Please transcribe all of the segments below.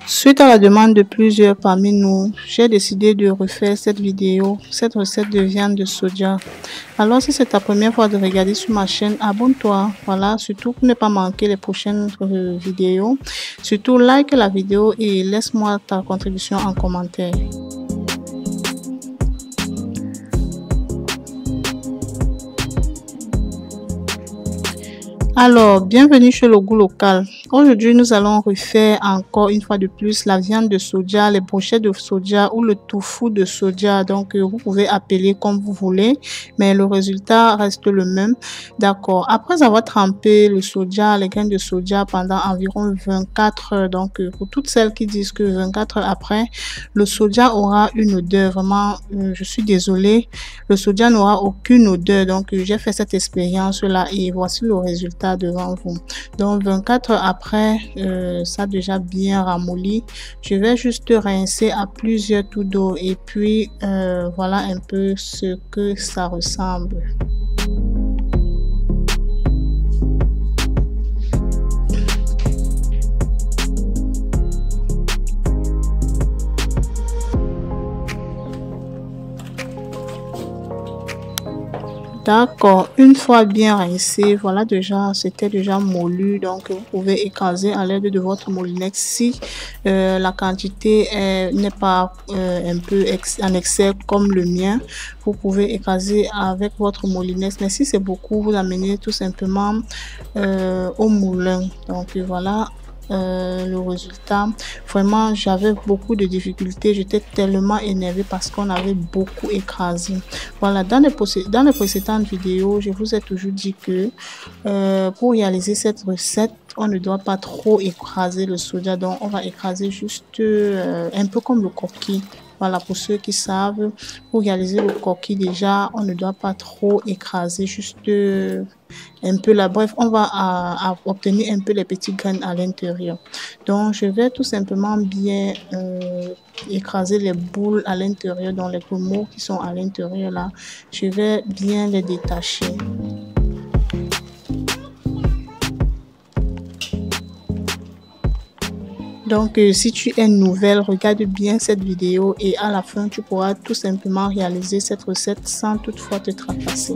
Suite à la demande de plusieurs parmi nous, j'ai décidé de refaire cette vidéo, cette recette de viande de soja. Alors si c'est ta première fois de regarder sur ma chaîne, abonne-toi, voilà, surtout pour ne pas manquer les prochaines vidéos. Surtout like la vidéo et laisse-moi ta contribution en commentaire. Alors, bienvenue chez le goût local. Aujourd'hui, nous allons refaire encore une fois de plus la viande de soja, les brochettes de soja ou le tofu de soja. Donc, vous pouvez appeler comme vous voulez, mais le résultat reste le même. D'accord. Après avoir trempé le soja, les graines de soja pendant environ 24 heures, donc pour toutes celles qui disent que 24 heures après, le soja aura une odeur. Vraiment, je suis désolée, le soja n'aura aucune odeur. Donc, j'ai fait cette expérience-là et voici le résultat devant vous. Donc 24 heures après, ça a déjà bien ramolli. Je vais juste rincer à plusieurs tours d'eau et puis voilà un peu ce que ça ressemble. D'accord, une fois bien rincé, voilà déjà, c'était déjà moulu, donc vous pouvez écraser à l'aide de votre moulinex si la quantité n'est pas un peu en excès comme le mien. Vous pouvez écraser avec votre moulinex, mais si c'est beaucoup, vous amenez tout simplement au moulin. Donc voilà. Le résultat, vraiment j'avais beaucoup de difficultés, j'étais tellement énervée parce qu'on avait beaucoup écrasé. Voilà, dans les précédentes vidéos, je vous ai toujours dit que pour réaliser cette recette, on ne doit pas trop écraser le soja, donc on va écraser juste un peu comme le coquille. Voilà, pour ceux qui savent, pour réaliser le coquille déjà, on ne doit pas trop écraser, juste un peu là. Bref, on va obtenir un peu les petites graines à l'intérieur. Donc, je vais tout simplement bien écraser les boules à l'intérieur, dans les pommeaux qui sont à l'intérieur là. Je vais bien les détacher. Donc, si tu es nouvelle, regarde bien cette vidéo et à la fin, tu pourras tout simplement réaliser cette recette sans toutefois te tracasser.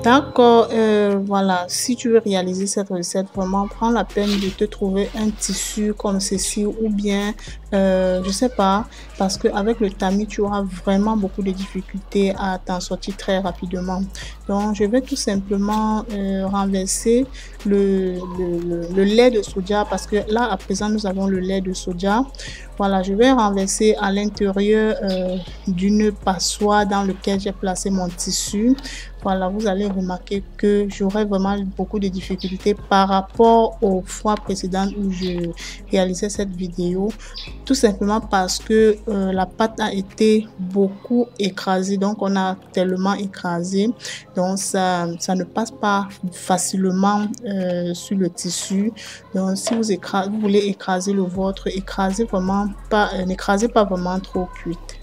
D'accord, voilà, si tu veux réaliser cette recette, vraiment prends la peine de te trouver un tissu comme ceci ou bien, je sais pas, parce qu'avec le tamis, tu auras vraiment beaucoup de difficultés à t'en sortir très rapidement. Donc, je vais tout simplement renverser le lait de soja parce que là, à présent, nous avons le lait de soja. Voilà, je vais renverser à l'intérieur d'une passoire dans laquelle j'ai placé mon tissu. Voilà, vous allez remarquer que j'aurai vraiment beaucoup de difficultés par rapport aux fois précédentes où je réalisais cette vidéo. Tout simplement parce que la pâte a été beaucoup écrasée. Donc, on a tellement écrasé. Donc, ça ne passe pas facilement sur le tissu. Donc, si vous voulez écraser le vôtre, n'écrasez pas vraiment trop cuite.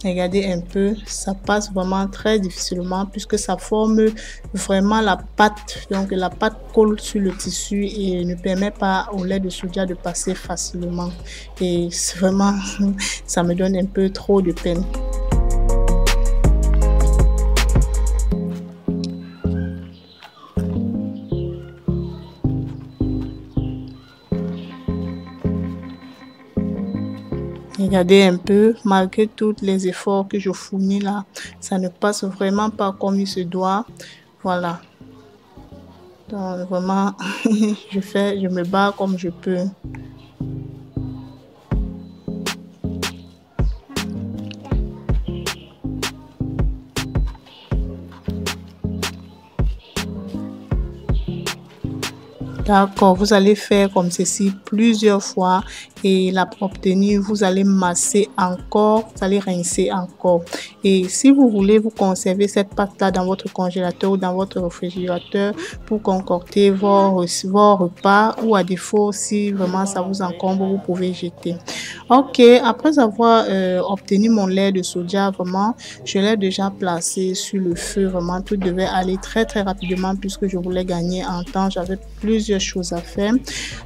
Regardez un peu, ça passe vraiment très difficilement puisque ça forme vraiment la pâte. Donc la pâte colle sur le tissu et ne permet pas au lait de soja de passer facilement. Et vraiment, ça me donne un peu trop de peine. Regardez un peu, malgré tous les efforts que je fournis là, ça ne passe vraiment pas comme il se doit. Voilà. Donc vraiment, je me bats comme je peux. D'accord, vous allez faire comme ceci plusieurs fois et pour obtenir, vous allez masser encore, vous allez rincer encore. Et si vous voulez, vous conservez cette pâte-là dans votre congélateur ou dans votre réfrigérateur pour concocter vos repas, ou à défaut, si vraiment ça vous encombre, vous pouvez jeter. Ok, après avoir obtenu mon lait de soja, vraiment, je l'ai déjà placé sur le feu. Vraiment, tout devait aller très très rapidement puisque je voulais gagner en temps. J'avais plusieurs choses à faire.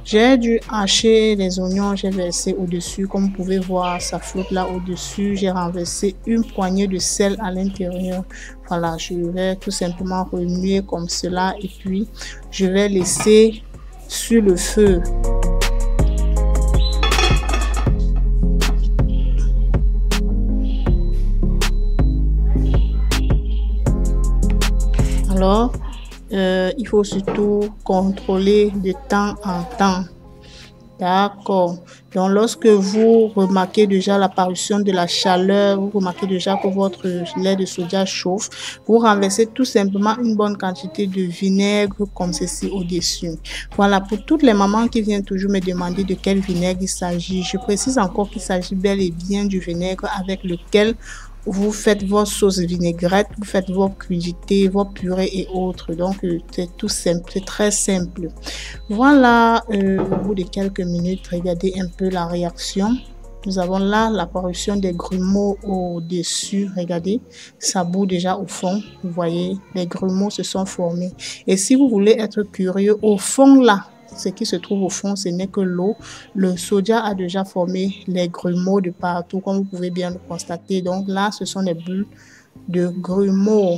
J'ai dû hacher les oignons, j'ai versé au-dessus. Comme vous pouvez voir, ça flotte là au-dessus. J'ai renversé une poignée de sel à l'intérieur. Voilà, je vais tout simplement remuer comme cela et puis je vais laisser sur le feu. Alors, il faut surtout contrôler de temps en temps. D'accord. Donc, lorsque vous remarquez déjà l'apparition de la chaleur, vous remarquez déjà que votre lait de soja chauffe, vous renversez tout simplement une bonne quantité de vinaigre comme ceci au-dessus. Voilà, pour toutes les mamans qui viennent toujours me demander de quel vinaigre il s'agit, je précise encore qu'il s'agit bel et bien du vinaigre avec lequel vous faites vos sauces vinaigrettes, vous faites vos crudités, vos purées et autres. Donc, c'est tout simple, c'est très simple. Voilà, au bout de quelques minutes, regardez un peu la réaction. Nous avons là l'apparition des grumeaux au-dessus. Regardez, ça bout déjà au fond. Vous voyez, les grumeaux se sont formés. Et si vous voulez être curieux, au fond là, ce qui se trouve au fond, ce n'est que l'eau. Le soja a déjà formé les grumeaux de partout, comme vous pouvez bien le constater. Donc là, ce sont les bulles de grumeaux.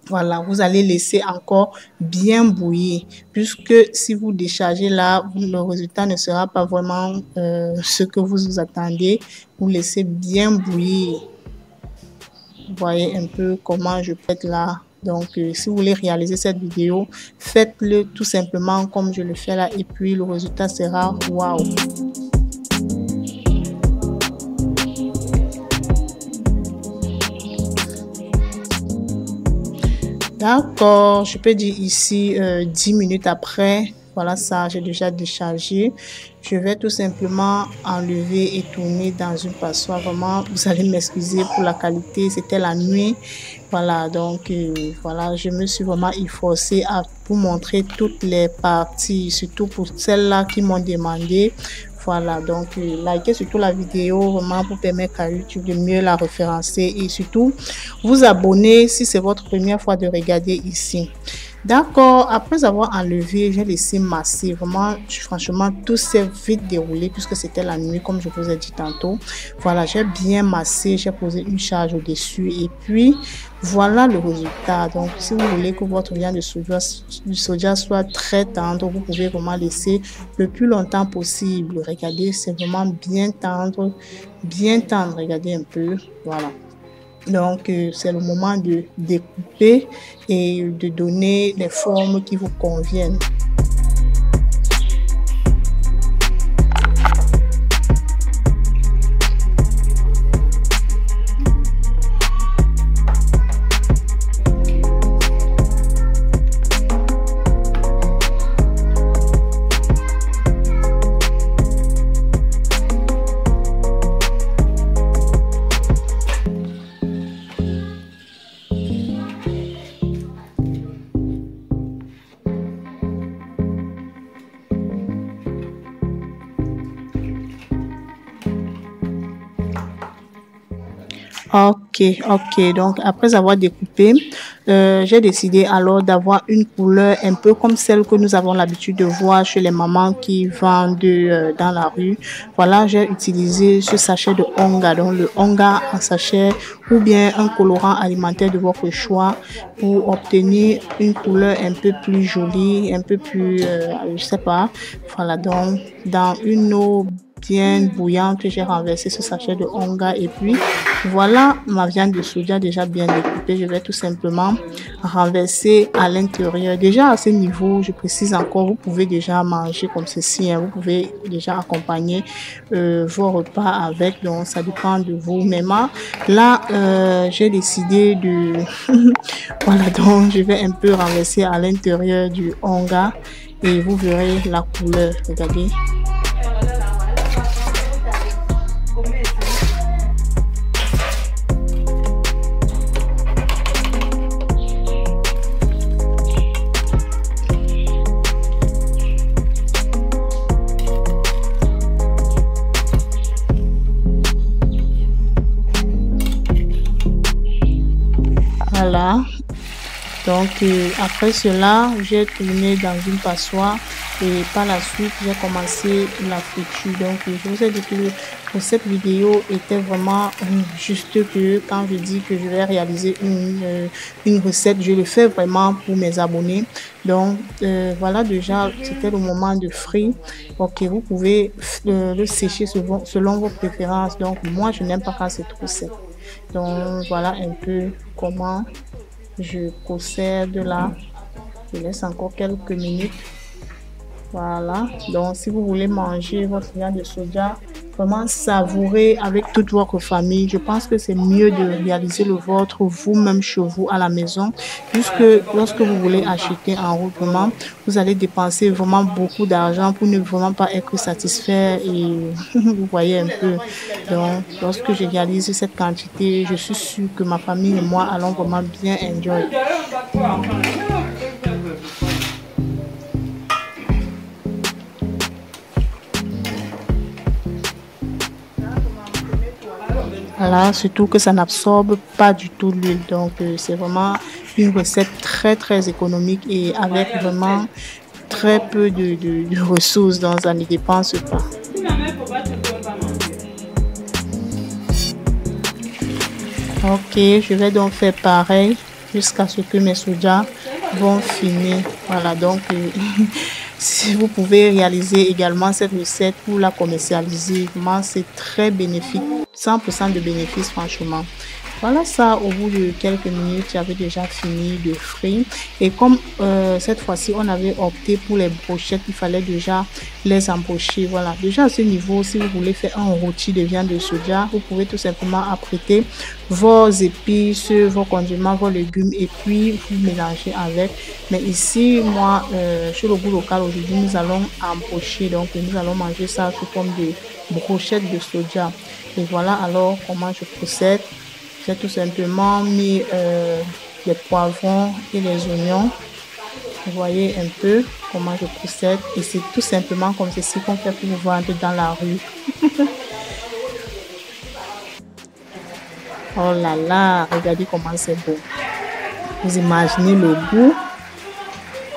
Voilà, vous allez laisser encore bien bouillir, puisque si vous déchargez là, le résultat ne sera pas vraiment ce que vous attendez. Vous laissez bien bouillir. Vous voyez un peu comment je pète là. Donc, si vous voulez réaliser cette vidéo, faites-le tout simplement comme je le fais là et puis le résultat sera waouh. D'accord, je peux dire ici 10 minutes après. Voilà ça, j'ai déjà déchargé. Je vais tout simplement enlever et tourner dans une passoire. Vraiment, vous allez m'excuser pour la qualité. C'était la nuit. Voilà, donc voilà, je me suis vraiment efforcée à vous montrer toutes les parties, surtout pour celles-là qui m'ont demandé. Voilà, donc likez surtout la vidéo vraiment pour permettre à YouTube de mieux la référencer et surtout vous abonner si c'est votre première fois de regarder ici. D'accord, après avoir enlevé, j'ai laissé masser. Vraiment, franchement, tout s'est vite déroulé puisque c'était la nuit, comme je vous ai dit tantôt. Voilà, j'ai bien massé, j'ai posé une charge au-dessus et puis voilà le résultat. Donc, si vous voulez que votre viande de soja soit très tendre, vous pouvez vraiment laisser le plus longtemps possible. Regardez, c'est vraiment bien tendre, regardez un peu, voilà. Donc, c'est le moment de découper et de donner les formes qui vous conviennent. Ok. Donc, après avoir découpé, j'ai décidé alors d'avoir une couleur un peu comme celle que nous avons l'habitude de voir chez les mamans qui vendent dans la rue. Voilà, j'ai utilisé ce sachet de Onga, donc le Onga en sachet ou bien un colorant alimentaire de votre choix pour obtenir une couleur un peu plus jolie, un peu plus, je sais pas. Voilà, donc dans une eau bien bouillante, j'ai renversé ce sachet de Onga et puis voilà ma viande de soja déjà bien découpée. Je vais tout simplement renverser à l'intérieur. Déjà à ce niveau, je précise encore, vous pouvez déjà manger comme ceci, hein. Vous pouvez déjà accompagner vos repas avec, donc ça dépend de vous. Mais moi, là, j'ai décidé de voilà, donc je vais un peu renverser à l'intérieur du Onga. et vous verrez la couleur. Regardez. Voilà. Donc après cela, j'ai tourné dans une passoire et par la suite, j'ai commencé la friture. Donc je vous ai dit que pour cette vidéo était vraiment juste que quand je dis que je vais réaliser une recette, je le fais vraiment pour mes abonnés. Donc voilà, déjà c'était le moment de frire. Ok, vous pouvez le sécher selon vos préférences. Donc moi, je n'aime pas quand c'est trop sec. Donc voilà un peu comment je procède là. Je laisse encore quelques minutes. Voilà. Donc si vous voulez manger votre viande de soja, vraiment savourer avec toute votre famille, je pense que c'est mieux de réaliser le vôtre vous-même chez vous à la maison, puisque lorsque vous voulez acheter en route, vraiment, vous allez dépenser vraiment beaucoup d'argent pour ne vraiment pas être satisfait et vous voyez un peu. Donc lorsque je réalise cette quantité, je suis sûre que ma famille et moi allons vraiment bien enjoy. Voilà, surtout que ça n'absorbe pas du tout l'huile. Donc, c'est vraiment une recette très économique et avec vraiment très peu de ressources, donc ça ne dépense pas. Ok, je vais donc faire pareil jusqu'à ce que mes sojas vont finir. Voilà, donc si vous pouvez réaliser également cette recette pour la commercialiser, vraiment c'est très bénéfique, 100% de bénéfices franchement. Voilà ça, au bout de quelques minutes, j'avais déjà fini de frire. Et comme cette fois-ci, on avait opté pour les brochettes, il fallait déjà les embaucher. Voilà, déjà à ce niveau, si vous voulez faire un rôti de viande de soja, vous pouvez tout simplement apprêter vos épices, vos condiments, vos légumes et puis vous mélanger avec. Mais ici, moi, chez le goût local, aujourd'hui, nous allons embaucher. Donc, nous allons manger ça sous forme de brochettes de soja. Et voilà alors comment je procède. J'ai tout simplement mis les poivrons et les oignons. Vous voyez un peu comment je procède. Et c'est tout simplement comme ceci qu'on fait pour vous vendre dans la rue. Oh là là, regardez comment c'est beau. Vous imaginez le goût.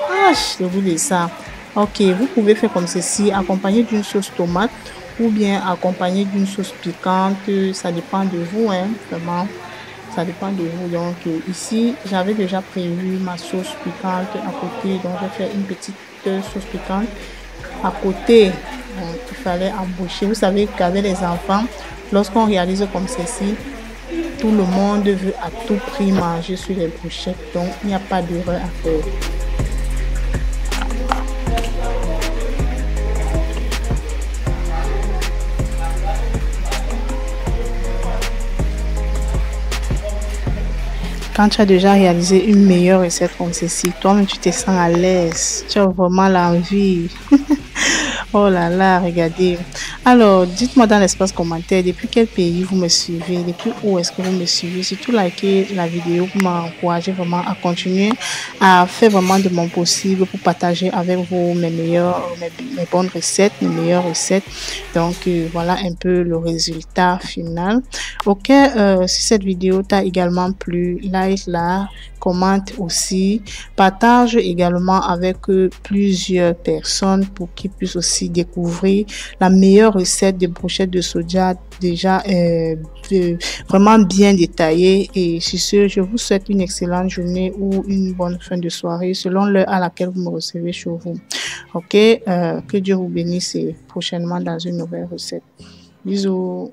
Ah, le goût de ça. Ok, vous pouvez faire comme ceci, accompagné d'une sauce tomate ou bien accompagné d'une sauce piquante. Ça dépend de vous, hein, vraiment. Ça dépend de vous. Donc ici, j'avais déjà prévu ma sauce piquante à côté. Donc, j'ai fait une petite sauce piquante à côté. Donc, il fallait embaucher. Vous savez qu'avec les enfants, lorsqu'on réalise comme ceci, tout le monde veut à tout prix manger sur les brochettes. Donc, il n'y a pas d'erreur à faire. Quand tu as déjà réalisé une meilleure recette comme ceci, toi-même tu te sens à l'aise, tu as vraiment l'envie. Oh là là, regardez. Alors, dites-moi dans l'espace commentaire, depuis quel pays vous me suivez, depuis où est-ce que vous me suivez. Surtout likez la vidéo pour m'encourager vraiment à continuer à faire vraiment de mon possible pour partager avec vous mes bonnes recettes, mes meilleures recettes. Donc, voilà un peu le résultat final. Ok, si cette vidéo t'a également plu, like-la, commente aussi, partage également avec plusieurs personnes pour qu'ils puissent aussi découvrir la meilleure recette de brochettes de soja déjà vraiment bien détaillée. Et sur ce, je vous souhaite une excellente journée ou une bonne fin de soirée selon l'heure à laquelle vous me recevez chez vous. Ok, que Dieu vous bénisse et prochainement dans une nouvelle recette. Bisous.